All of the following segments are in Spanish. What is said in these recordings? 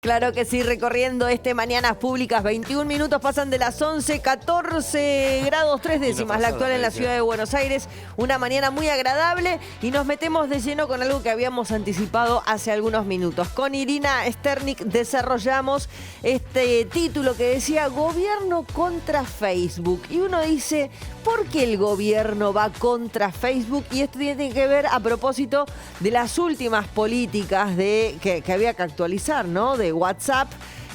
Claro que sí, recorriendo Mañanas Públicas, 21 minutos pasan de las 11, 14 grados 3 décimas, la actual en la ciudad de Buenos Aires. Una mañana muy agradable y nos metemos de lleno con algo que habíamos anticipado hace algunos minutos. Con Irina Sternik desarrollamos este título que decía Gobierno contra Facebook. Y uno dice, ¿por qué el gobierno va contra Facebook? Y esto tiene que ver a propósito de las últimas políticas que había que actualizar, ¿no? De WhatsApp,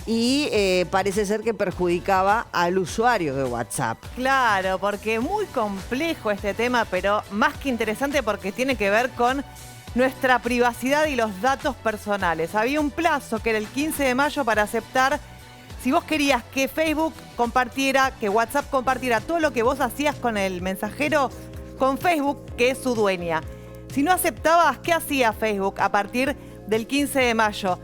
y parece ser que perjudicaba al usuario de WhatsApp. Claro, porque muy complejo este tema, pero más que interesante porque tiene que ver con nuestra privacidad y los datos personales. Había un plazo que era el 15 de mayo para aceptar, si vos querías que Facebook compartiera, que WhatsApp compartiera todo lo que vos hacías con el mensajero, con Facebook, que es su dueña. Si no aceptabas, ¿qué hacía Facebook a partir del 15 de mayo?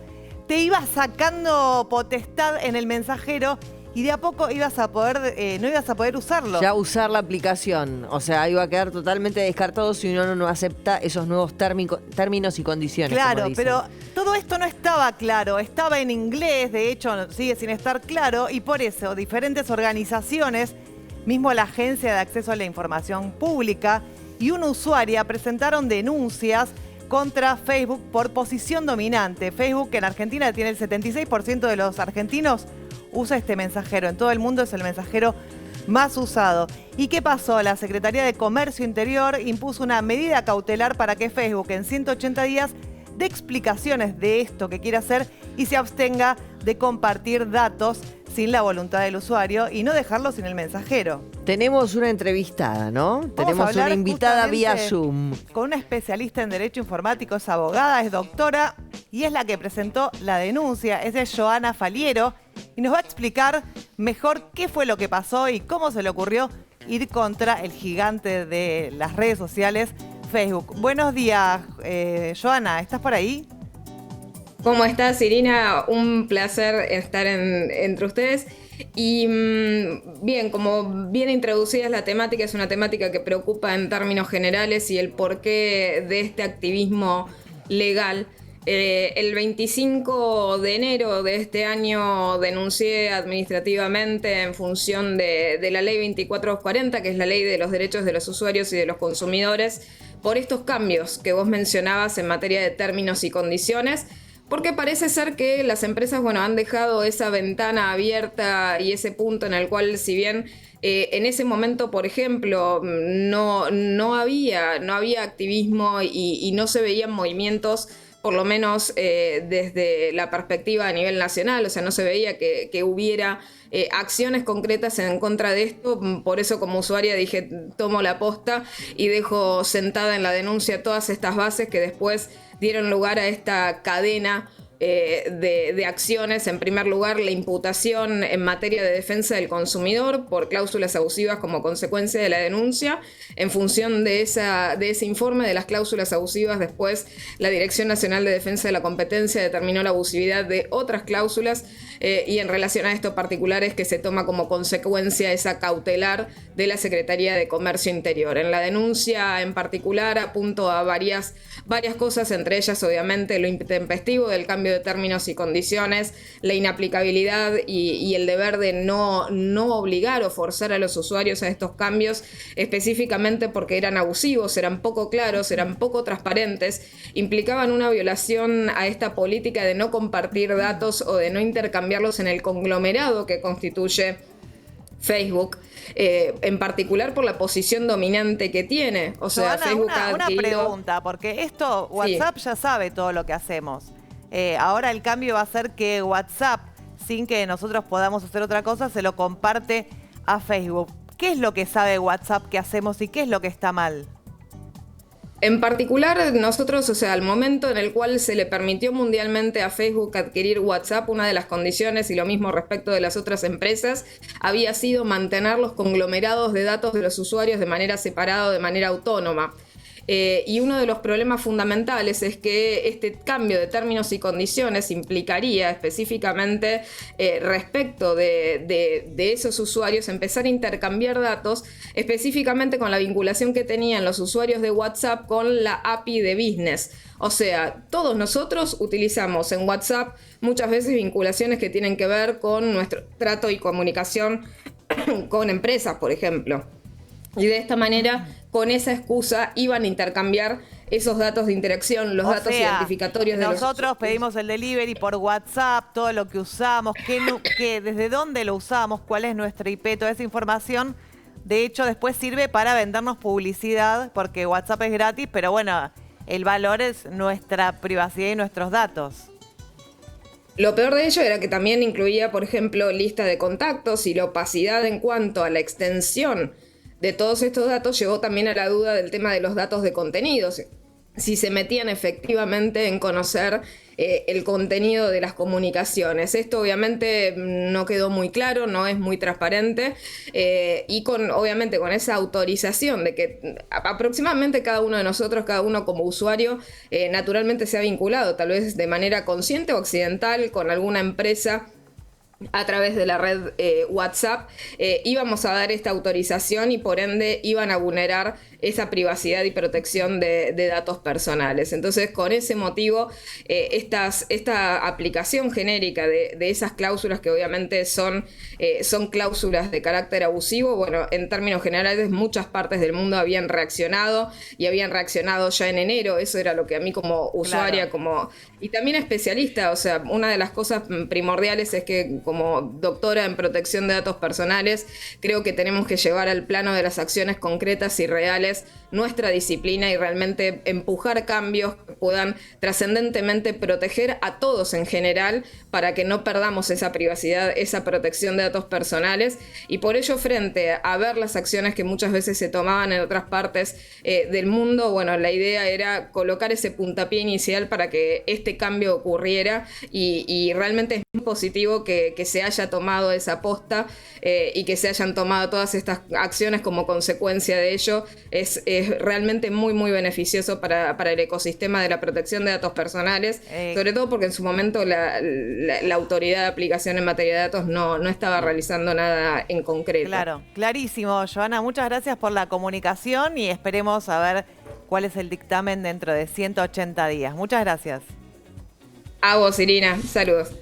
Te ibas sacando potestad en el mensajero y de a poco no ibas a poder usarlo. Ya usar la aplicación, o sea, iba a quedar totalmente descartado si uno no acepta esos nuevos términos y condiciones. Claro, pero todo esto no estaba claro, estaba en inglés, de hecho sigue sin estar claro, y por eso diferentes organizaciones, mismo la Agencia de Acceso a la Información Pública y una usuaria presentaron denuncias contra Facebook por posición dominante. Facebook, que en Argentina tiene el 76% de los argentinos, usa este mensajero. En todo el mundo es el mensajero más usado. ¿Y qué pasó? La Secretaría de Comercio Interior impuso una medida cautelar para que Facebook en 180 días dé explicaciones de esto que quiere hacer y se abstenga de compartir datos sin la voluntad del usuario y no dejarlo sin el mensajero. Tenemos una entrevistada, ¿no? Tenemos una invitada vía Zoom. Con una especialista en Derecho Informático, es abogada, es doctora y es la que presentó la denuncia. Ella es Joana Faliero y nos va a explicar mejor qué fue lo que pasó y cómo se le ocurrió ir contra el gigante de las redes sociales, Facebook. Buenos días, Joana, ¿estás por ahí? ¿Cómo estás, Irina? Un placer estar entre ustedes. Y bien, como bien introducida es la temática, es una temática que preocupa en términos generales y el porqué de este activismo legal. El 25 de enero de este año denuncié administrativamente en función de la ley 2440, que es la ley de los derechos de los usuarios y de los consumidores, por estos cambios que vos mencionabas en materia de términos y condiciones. Porque parece ser que las empresas, han dejado esa ventana abierta y ese punto en el cual, si bien en ese momento, por ejemplo, no había activismo y no se veían movimientos, por lo menos desde la perspectiva a nivel nacional, o sea, no se veía que hubiera acciones concretas en contra de esto. Por eso, como usuaria, dije, tomo la posta y dejo sentada en la denuncia todas estas bases que después dieron lugar a esta cadena de acciones. En primer lugar, la imputación en materia de defensa del consumidor por cláusulas abusivas como consecuencia de la denuncia. En función de ese informe de las cláusulas abusivas, después la Dirección Nacional de Defensa de la Competencia determinó la abusividad de otras cláusulas y en relación a estos particulares que se toma como consecuencia esa cautelar de la Secretaría de Comercio Interior. En la denuncia en particular apunto a varias cosas, entre ellas obviamente lo intempestivo del cambio de términos y condiciones, la inaplicabilidad y el deber de no obligar o forzar a los usuarios a estos cambios, específicamente porque eran abusivos, eran poco claros, eran poco transparentes, implicaban una violación a esta política de no compartir datos o de no intercambiarlos en el conglomerado que constituye Facebook, en particular por la posición dominante que tiene. O sea, Joana, Facebook una pregunta, porque esto WhatsApp ya sabe todo lo que hacemos. Ahora el cambio va a ser que WhatsApp, sin que nosotros podamos hacer otra cosa, se lo comparte a Facebook. ¿Qué es lo que sabe WhatsApp que hacemos y qué es lo que está mal? En particular, nosotros, al momento en el cual se le permitió mundialmente a Facebook adquirir WhatsApp, una de las condiciones, y lo mismo respecto de las otras empresas, había sido mantener los conglomerados de datos de los usuarios de manera separada o de manera autónoma. Y uno de los problemas fundamentales es que este cambio de términos y condiciones implicaría específicamente respecto de esos usuarios empezar a intercambiar datos, específicamente con la vinculación que tenían los usuarios de WhatsApp con la API de Business. O sea, todos nosotros utilizamos en WhatsApp muchas veces vinculaciones que tienen que ver con nuestro trato y comunicación con empresas, por ejemplo. Y de esta manera, con esa excusa, iban a intercambiar esos datos de interacción, los datos identificatorios de nosotros pedimos el delivery por WhatsApp, todo lo que usamos, desde dónde lo usamos, cuál es nuestra IP, toda esa información. De hecho, después sirve para vendernos publicidad, porque WhatsApp es gratis, pero bueno, el valor es nuestra privacidad y nuestros datos. Lo peor de ello era que también incluía, por ejemplo, lista de contactos, y la opacidad en cuanto a la extensión de todos estos datos llevó también a la duda del tema de los datos de contenidos. Si se metían efectivamente en conocer el contenido de las comunicaciones. Esto obviamente no quedó muy claro, no es muy transparente, y obviamente con esa autorización de que aproximadamente cada uno de nosotros, cada uno como usuario, naturalmente se ha vinculado, tal vez de manera consciente o accidental, con alguna empresa a través de la red WhatsApp, íbamos a dar esta autorización y por ende iban a vulnerar esa privacidad y protección de datos personales. Entonces, con ese motivo, esta aplicación genérica de esas cláusulas, que obviamente son cláusulas de carácter abusivo, bueno, en términos generales muchas partes del mundo habían reaccionado y habían reaccionado ya en enero. Eso era lo que a mí como usuaria, y también especialista, o sea, una de las cosas primordiales es que como doctora en protección de datos personales, creo que tenemos que llevar al plano de las acciones concretas y reales nuestra disciplina y realmente empujar cambios que puedan trascendentemente proteger a todos en general, para que no perdamos esa privacidad, esa protección de datos personales. Y por ello, frente a ver las acciones que muchas veces se tomaban en otras partes del mundo, bueno, la idea era colocar ese puntapié inicial para que este cambio ocurriera, y realmente es muy positivo que se haya tomado esa posta y que se hayan tomado todas estas acciones como consecuencia de ello. Es realmente muy, muy beneficioso para el ecosistema de la protección de datos personales, sobre todo porque en su momento la autoridad de aplicación en materia de datos no estaba realizando nada en concreto. Claro, clarísimo, Joana. Muchas gracias por la comunicación y esperemos a ver cuál es el dictamen dentro de 180 días. Muchas gracias. A vos, Irina. Saludos.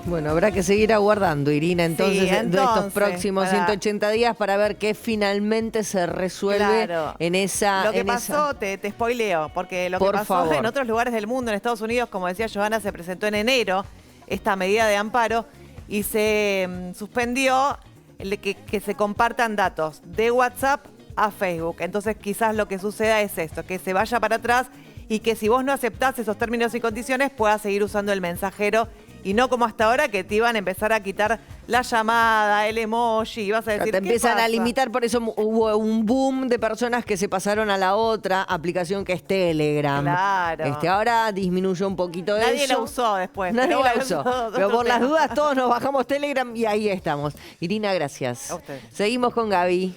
Bueno, habrá que seguir aguardando, Irina, entonces de estos próximos 180 días para ver qué finalmente se resuelve en esa... Lo que pasó, te spoileo, porque lo que pasó en otros lugares del mundo, en Estados Unidos, como decía Joana, se presentó en enero esta medida de amparo y se suspendió que se compartan datos de WhatsApp a Facebook. Entonces quizás lo que suceda es esto, que se vaya para atrás y que si vos no aceptás esos términos y condiciones puedas seguir usando el mensajero, y no como hasta ahora que te iban a empezar a quitar la llamada, el emoji, y vas a decir, te empiezan a limitar, por eso hubo un boom de personas que se pasaron a la otra aplicación que es Telegram. Claro. Ahora disminuyó un poquito eso. Nadie la usó después. Nadie la usó. Pero por las dudas todos nos bajamos Telegram y ahí estamos. Irina, gracias. A usted. Seguimos con Gaby.